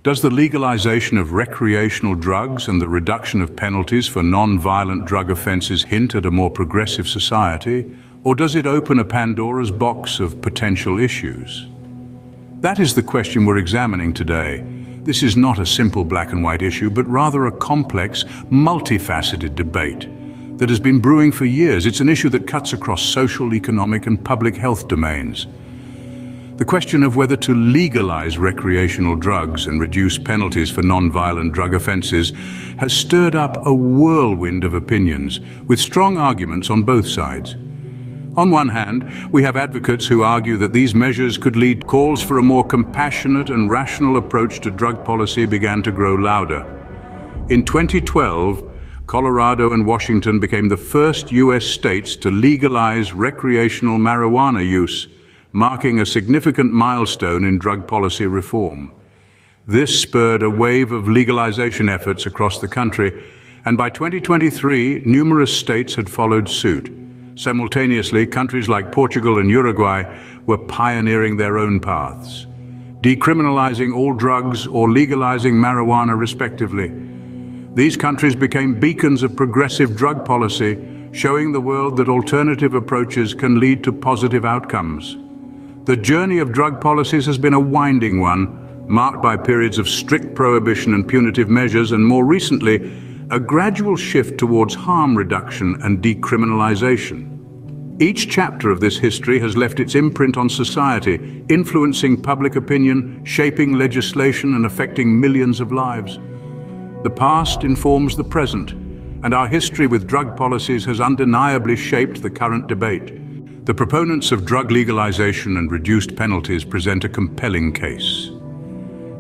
Does the legalization of recreational drugs and the reduction of penalties for non-violent drug offenses hint at a more progressive society, or does it open a Pandora's box of potential issues? That is the question we're examining today. This is not a simple black and white issue, but rather a complex, multifaceted debate that has been brewing for years. It's an issue that cuts across social, economic, and public health domains. The question of whether to legalize recreational drugs and reduce penalties for non-violent drug offenses has stirred up a whirlwind of opinions, with strong arguments on both sides. On one hand, we have advocates who argue that these measures could lead. Calls for a more compassionate and rational approach to drug policy began to grow louder. In 2012, Colorado and Washington became the first U.S. states to legalize recreational marijuana use, marking a significant milestone in drug policy reform. This spurred a wave of legalization efforts across the country, and by 2023, numerous states had followed suit. Simultaneously, countries like Portugal and Uruguay were pioneering their own paths, decriminalizing all drugs or legalizing marijuana respectively. These countries became beacons of progressive drug policy, showing the world that alternative approaches can lead to positive outcomes. The journey of drug policies has been a winding one, marked by periods of strict prohibition and punitive measures, and more recently, a gradual shift towards harm reduction and decriminalization. Each chapter of this history has left its imprint on society, influencing public opinion, shaping legislation, and affecting millions of lives. The past informs the present, and our history with drug policies has undeniably shaped the current debate. The proponents of drug legalization and reduced penalties present a compelling case.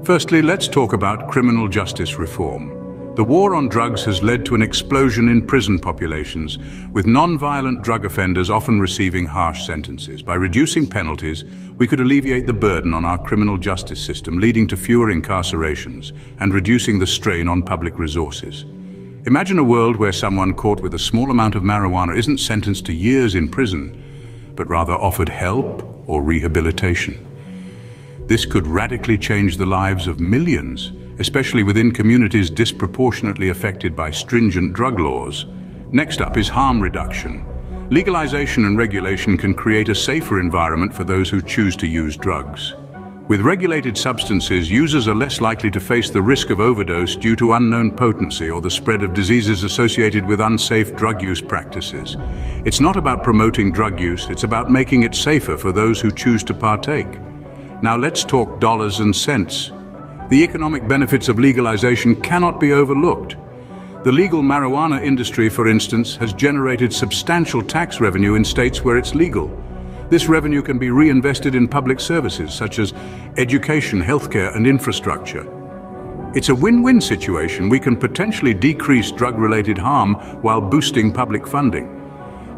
Firstly, let's talk about criminal justice reform. The war on drugs has led to an explosion in prison populations, with non-violent drug offenders often receiving harsh sentences. By reducing penalties, we could alleviate the burden on our criminal justice system, leading to fewer incarcerations and reducing the strain on public resources. Imagine a world where someone caught with a small amount of marijuana isn't sentenced to years in prison, but rather offered help or rehabilitation. This could radically change the lives of millions, especially within communities disproportionately affected by stringent drug laws. Next up is harm reduction. Legalization and regulation can create a safer environment for those who choose to use drugs. With regulated substances, users are less likely to face the risk of overdose due to unknown potency or the spread of diseases associated with unsafe drug use practices. It's not about promoting drug use, it's about making it safer for those who choose to partake. Now let's talk dollars and cents. The economic benefits of legalization cannot be overlooked. The legal marijuana industry, for instance, has generated substantial tax revenue in states where it's legal. This revenue can be reinvested in public services such as education, healthcare, and infrastructure. It's a win-win situation. We can potentially decrease drug-related harm while boosting public funding.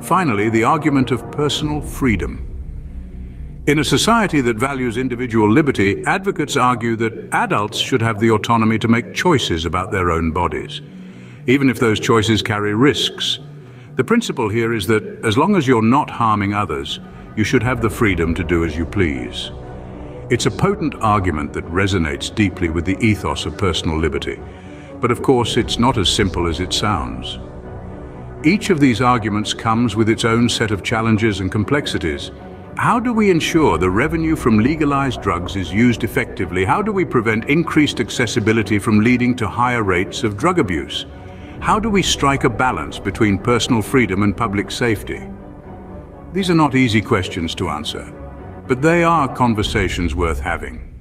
Finally, the argument of personal freedom. In a society that values individual liberty, advocates argue that adults should have the autonomy to make choices about their own bodies, even if those choices carry risks. The principle here is that as long as you're not harming others, you should have the freedom to do as you please. It's a potent argument that resonates deeply with the ethos of personal liberty. But of course, it's not as simple as it sounds. Each of these arguments comes with its own set of challenges and complexities. How do we ensure the revenue from legalized drugs is used effectively? How do we prevent increased accessibility from leading to higher rates of drug abuse? How do we strike a balance between personal freedom and public safety? These are not easy questions to answer, but they are conversations worth having.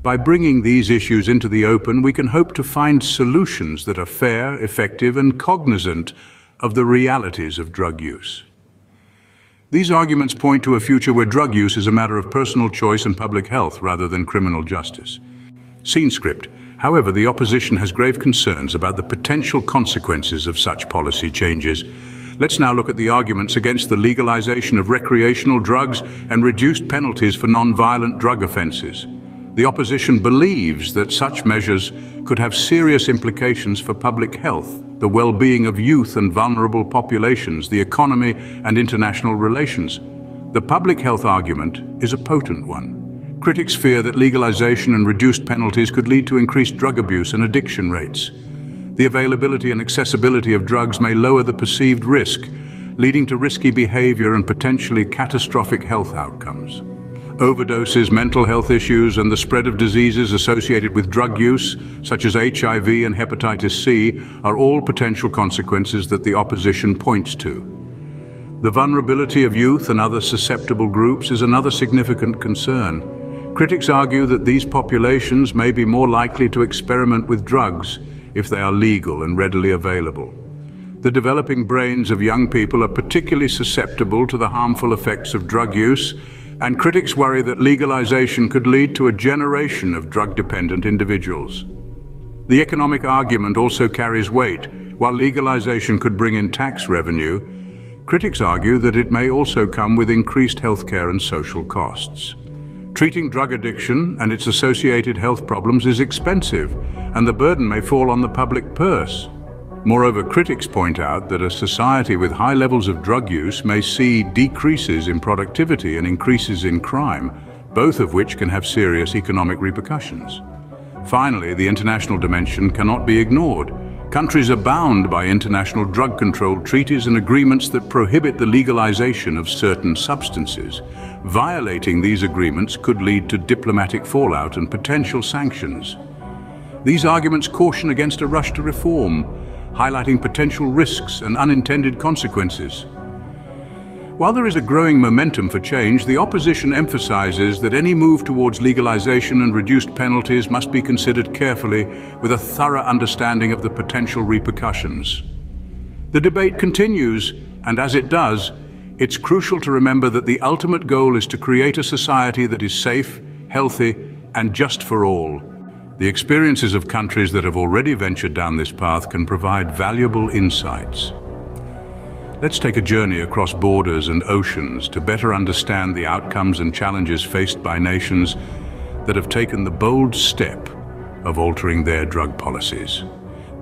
By bringing these issues into the open, we can hope to find solutions that are fair, effective, and cognizant of the realities of drug use. These arguments point to a future where drug use is a matter of personal choice and public health rather than criminal justice. Scene script. However, the opposition has grave concerns about the potential consequences of such policy changes. Let's now look at the arguments against the legalization of recreational drugs and reduced penalties for non-violent drug offenses. The opposition believes that such measures could have serious implications for public health, the well-being of youth and vulnerable populations, the economy, and international relations. The public health argument is a potent one. critics fear that legalization and reduced penalties could lead to increased drug abuse and addiction rates. The availability and accessibility of drugs may lower the perceived risk, leading to risky behavior and potentially catastrophic health outcomes. Overdoses, mental health issues, and the spread of diseases associated with drug use, such as HIV and hepatitis C, are all potential consequences that the opposition points to. The vulnerability of youth and other susceptible groups is another significant concern. Critics argue that these populations may be more likely to experiment with drugs if they are legal and readily available. The developing brains of young people are particularly susceptible to the harmful effects of drug use, and critics worry that legalization could lead to a generation of drug-dependent individuals. The economic argument also carries weight. While legalization could bring in tax revenue, critics argue that it may also come with increased healthcare and social costs. Treating drug addiction and its associated health problems is expensive, and the burden may fall on the public purse. Moreover, critics point out that a society with high levels of drug use may see decreases in productivity and increases in crime, both of which can have serious economic repercussions. Finally, the international dimension cannot be ignored. Countries are bound by international drug control treaties and agreements that prohibit the legalization of certain substances. Violating these agreements could lead to diplomatic fallout and potential sanctions. These arguments caution against a rush to reform, highlighting potential risks and unintended consequences. While there is a growing momentum for change, the opposition emphasizes that any move towards legalization and reduced penalties must be considered carefully with a thorough understanding of the potential repercussions. The debate continues, and as it does, it's crucial to remember that the ultimate goal is to create a society that is safe, healthy, and just for all. The experiences of countries that have already ventured down this path can provide valuable insights. Let's take a journey across borders and oceans to better understand the outcomes and challenges faced by nations that have taken the bold step of altering their drug policies.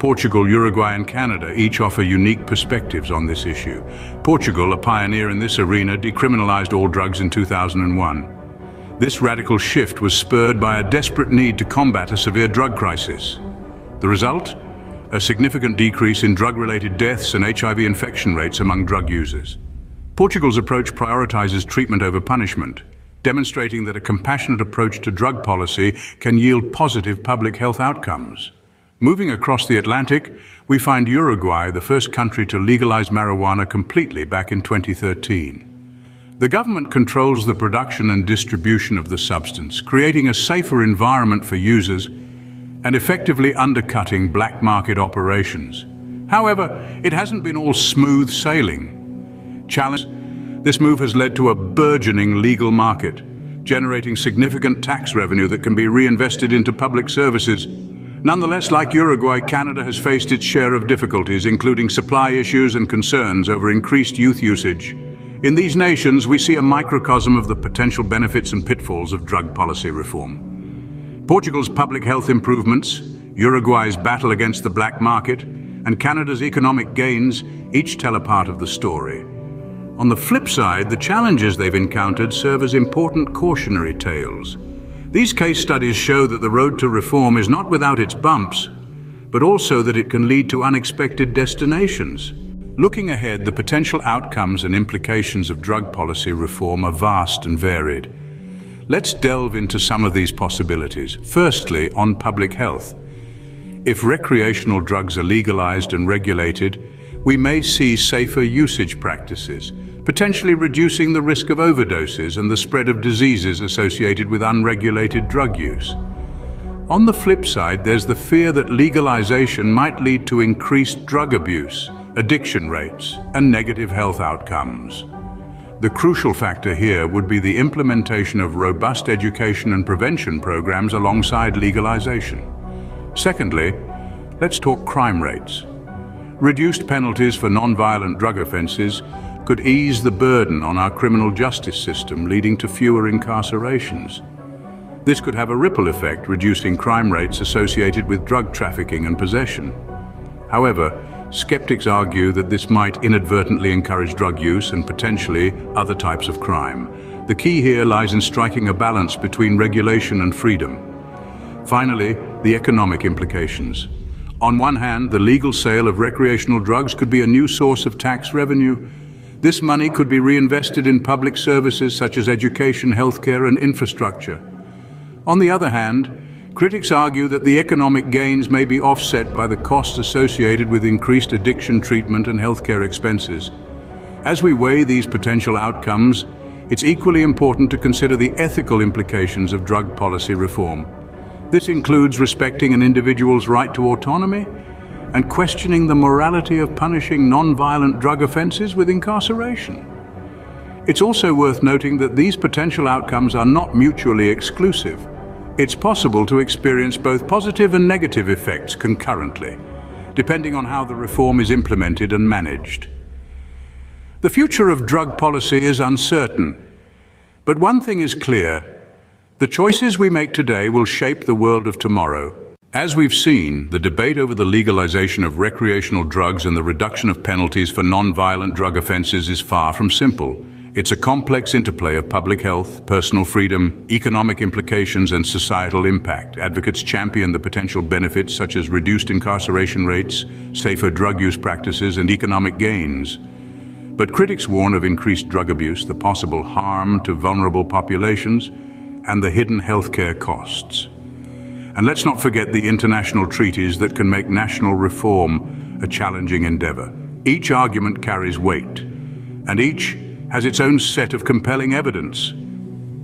Portugal, Uruguay, and Canada each offer unique perspectives on this issue. Portugal, a pioneer in this arena, decriminalized all drugs in 2001. This radical shift was spurred by a desperate need to combat a severe drug crisis. The result? A significant decrease in drug-related deaths and HIV infection rates among drug users. Portugal's approach prioritizes treatment over punishment, demonstrating that a compassionate approach to drug policy can yield positive public health outcomes. Moving across the Atlantic, we find Uruguay, the first country to legalize marijuana completely back in 2013. The government controls the production and distribution of the substance, creating a safer environment for users and effectively undercutting black market operations. However, it hasn't been all smooth sailing. This move has led to a burgeoning legal market, generating significant tax revenue that can be reinvested into public services. Nonetheless, like Uruguay, Canada has faced its share of difficulties, including supply issues and concerns over increased youth usage. In these nations, we see a microcosm of the potential benefits and pitfalls of drug policy reform. Portugal's public health improvements, Uruguay's battle against the black market, and Canada's economic gains each tell a part of the story. On the flip side, the challenges they've encountered serve as important cautionary tales. These case studies show that the road to reform is not without its bumps, but also that it can lead to unexpected destinations. Looking ahead, the potential outcomes and implications of drug policy reform are vast and varied. Let's delve into some of these possibilities. Firstly, on public health. If recreational drugs are legalized and regulated, we may see safer usage practices, potentially reducing the risk of overdoses and the spread of diseases associated with unregulated drug use. On the flip side, there's the fear that legalization might lead to increased drug abuse, addiction rates, and negative health outcomes. The crucial factor here would be the implementation of robust education and prevention programs alongside legalization. Secondly, let's talk crime rates. Reduced penalties for non-violent drug offenses could ease the burden on our criminal justice system, leading to fewer incarcerations. This could have a ripple effect, reducing crime rates associated with drug trafficking and possession. However, Skeptics argue that this might inadvertently encourage drug use and potentially other types of crime. The key here lies in striking a balance between regulation and freedom. Finally, the economic implications. On one hand, the legal sale of recreational drugs could be a new source of tax revenue. This money could be reinvested in public services such as education, healthcare, and infrastructure. On the other hand, critics argue that the economic gains may be offset by the costs associated with increased addiction treatment and healthcare expenses. As we weigh these potential outcomes, it's equally important to consider the ethical implications of drug policy reform. This includes respecting an individual's right to autonomy and questioning the morality of punishing non-violent drug offenses with incarceration. It's also worth noting that these potential outcomes are not mutually exclusive. It's possible to experience both positive and negative effects concurrently, depending on how the reform is implemented and managed. The future of drug policy is uncertain, but one thing is clear: the choices we make today will shape the world of tomorrow. As we've seen, the debate over the legalization of recreational drugs and the reduction of penalties for non-violent drug offenses is far from simple. It's a complex interplay of public health, personal freedom, economic implications, and societal impact. Advocates champion the potential benefits such as reduced incarceration rates, safer drug use practices, and economic gains. But critics warn of increased drug abuse, the possible harm to vulnerable populations, and the hidden healthcare costs. And let's not forget the international treaties that can make national reform a challenging endeavor. Each argument carries weight, and each has its own set of compelling evidence.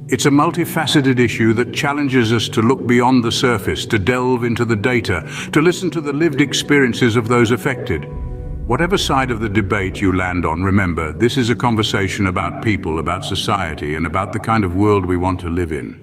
It's a multifaceted issue that challenges us to look beyond the surface, to delve into the data, to listen to the lived experiences of those affected. Whatever side of the debate you land on, remember, this is a conversation about people, about society, and about the kind of world we want to live in.